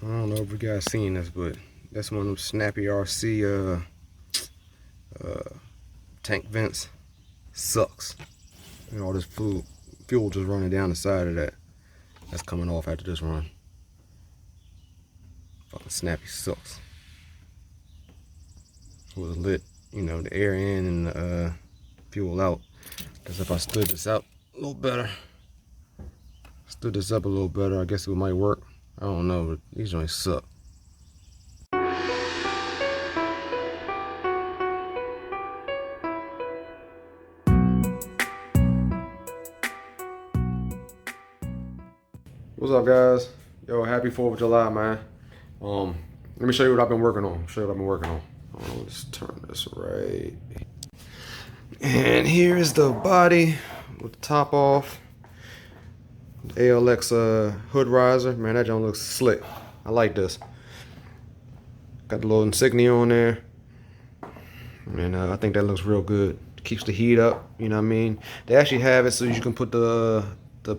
I don't know if you guys seen this, but that's one of them snappy RC tank vents. Sucks. And all this fuel just running down the side of that. That's coming off after this run. Fucking snappy sucks. It was lit, you know, the air in and the fuel out. Because if I stood this up a little better, I guess it might work. I don't know, but these joints suck. What's up, guys? Yo, happy 4th of July, man. Let me show you what I've been working on. Let's turn this right. And here is the body with the top off. The ALX hood riser. Man, that joint looks slick. I like this. Got the little insignia on there. And I think that looks real good. Keeps the heat up, you know what I mean? They actually have it so you can put the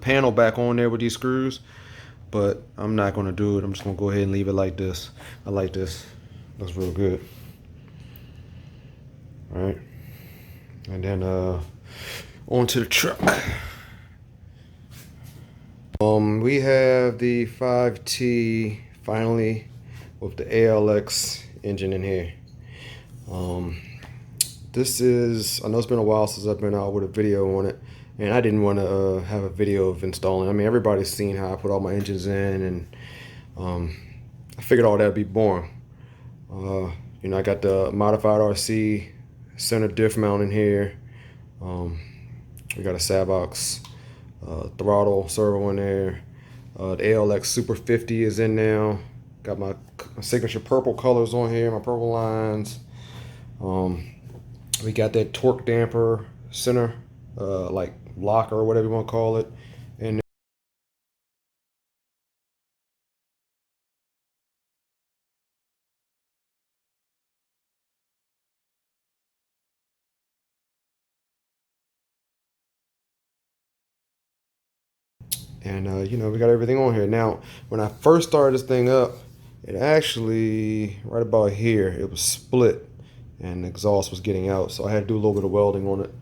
panel back on there with these screws. But I'm not going to do it. I'm just going to go ahead and leave it like this. I like this. Looks real good. Alright. And then onto the truck. We have the 5ive-T finally with the ALX engine in here. This is, I know it's been a while since I've been out with a video on it, and I didn't want to have a video of installing. I mean, everybody's seen how I put all my engines in, and I figured all that would be boring. You know, I got the modified RC center diff mount in here. We got a Savox throttle servo in there. The ALX Super 50 is in now. Got my signature purple colors on here, my purple lines. We got that torque damper center, like locker or whatever you want to call it. And you know, we got everything on here. Now, when I first started this thing up, it actually, right about here, it was split and the exhaust was getting out. So I had to do a little bit of welding on it.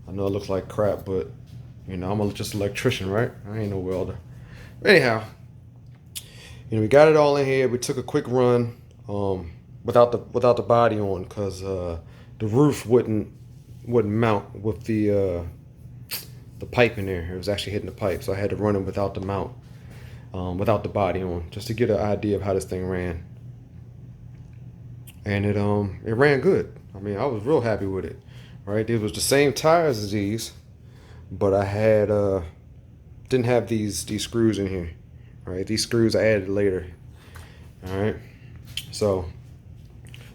I know it looks like crap, but you know, I'm just an electrician, right? I ain't no welder. Anyhow, you know, we got it all in here. We took a quick run without the body on, because the roof wouldn't mount with the pipe in there. It was actually hitting the pipe, so I had to run it without the mount, without the body on, just to get an idea of how this thing ran. And it ran good. I mean, I was real happy with it. Right, it was the same tires as these, but I had didn't have these screws in here. All right, these screws I added later. All right, so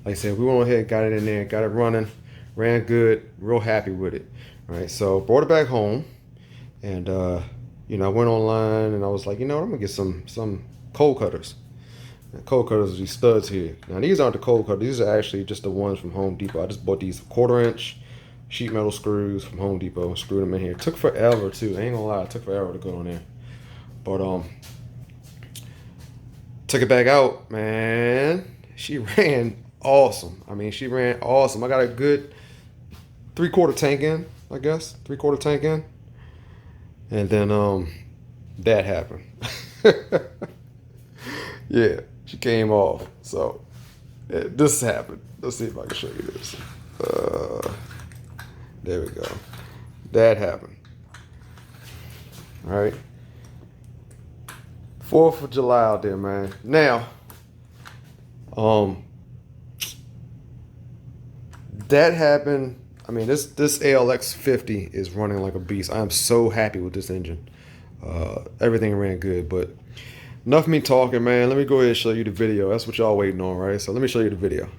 like I said, we went ahead, got it in there, got it running, ran good, real happy with it. All right, so brought it back home, and you know, I went online and I was like, you know what, I'm gonna get some cold cutters. And cold cutters are these studs here. Now these aren't the cold cutters, these are actually just the ones from Home Depot. I just bought these 1/4 inch sheet metal screws from Home Depot and screwed them in here. It took forever too, I ain't gonna lie, it took forever to go on there. But took it back out, man. She ran awesome. I mean, she ran awesome. I got a good 3/4 tank in, I guess. 3/4 tank in. And then that happened. Yeah, she came off. So yeah, this happened. Let's see if I can show you this. There we go. That happened. All right. 4th of July out there, man. Now, that happened. I mean, this ALX 50 is running like a beast. I am so happy with this engine. Everything ran good, but enough of me talking, man. Let me go ahead and show you the video. That's what y'all waiting on, right? So let me show you the video.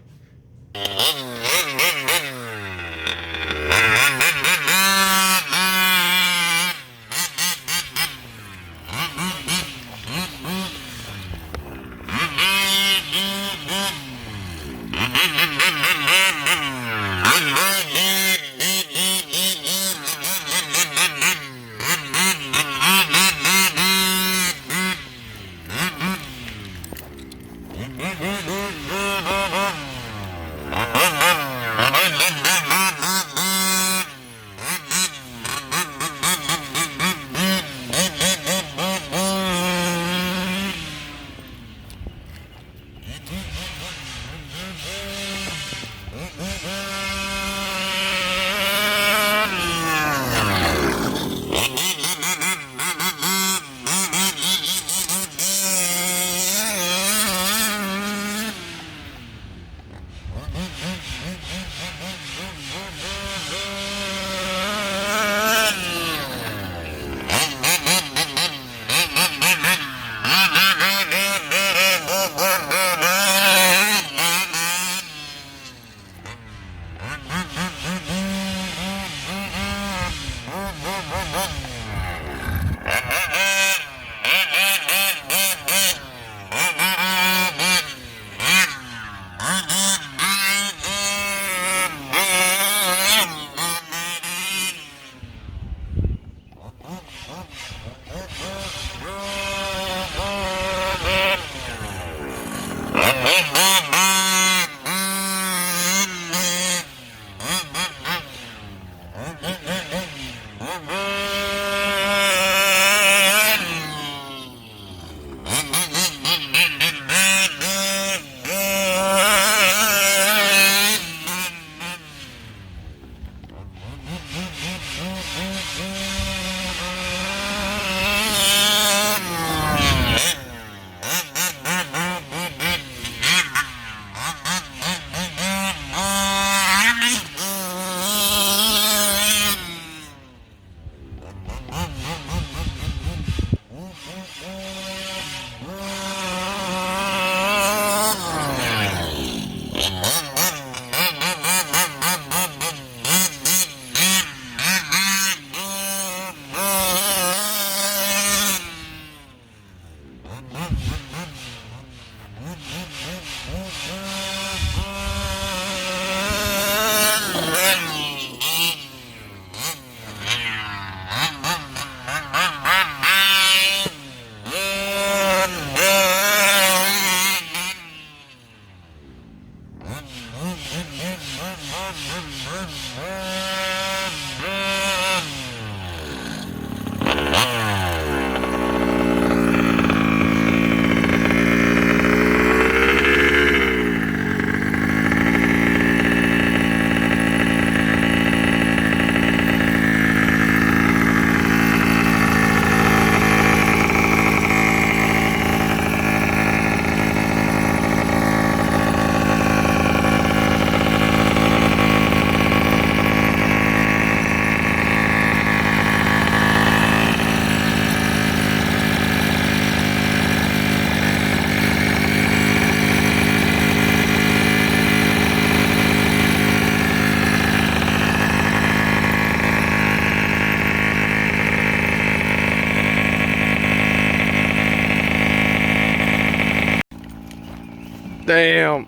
Damn.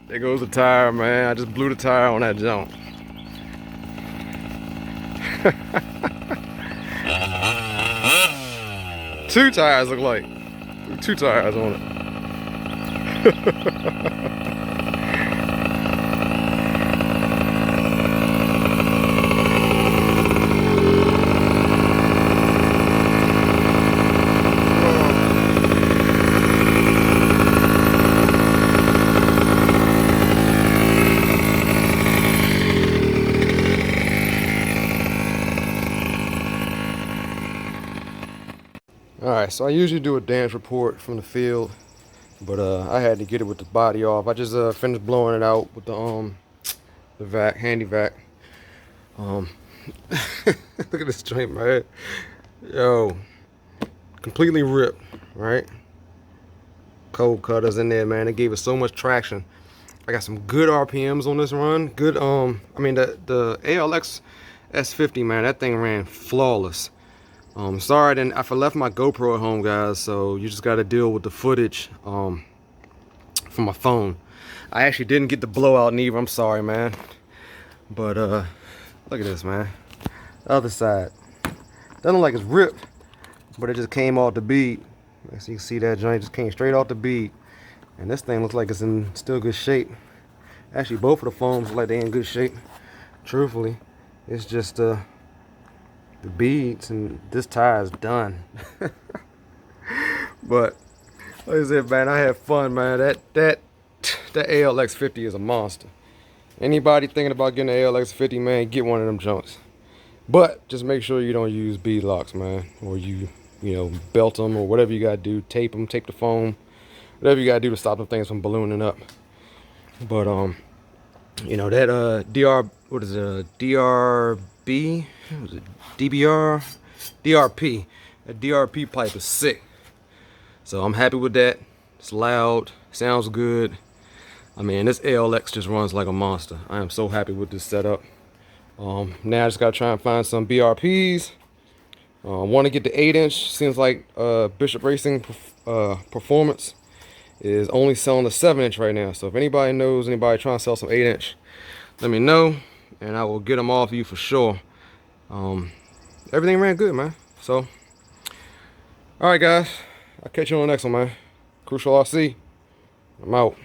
There goes the tire, man. I just blew the tire on that jump. Two tires look like. Two tires on it. Alright, so I usually do a dance report from the field, but I had to get it with the body off. I just finished blowing it out with the vac, handy vac. Look at this joint, man. Yo, completely ripped, right? Cold cutters in there, man. It gave us so much traction. I got some good RPMs on this run. Good, I mean the ALX S50, man, that thing ran flawless. Sorry I left my GoPro at home, guys, so you just got to deal with the footage from my phone. I actually didn't get the blowout neither. I'm sorry, man. But look at this, man. The other side doesn't look like it's ripped, but it just came off the bead. So you can see that joint just came straight off the bead. And this thing looks like it's in still good shape. Actually, both of the foams look like they're in good shape. Truthfully, it's just the beads, and this tire is done. But like I said, man, I had fun, man. That ALX 50 is a monster. Anybody thinking about getting an ALX 50, man, get one of them junks. But just make sure you don't use bead locks, man, or you know, belt them or whatever you gotta do. Tape them, tape the foam, whatever you gotta do to stop them things from ballooning up. But you know, that what is it, DRB, what was it, DBR, DRP, that DRP pipe is sick. So I'm happy with that. It's loud, sounds good. I mean, this ALX just runs like a monster. I am so happy with this setup. Now I just gotta try and find some BRPs. Want to get the 8-inch. Seems like Bishop Racing Performance is only selling the 7-inch right now. So if anybody knows anybody trying to sell some 8-inch, let me know, and I will get them off you for sure. Everything ran good, man. So, all right, guys. I'll catch you on the next one, man. Crucial RC. I'm out.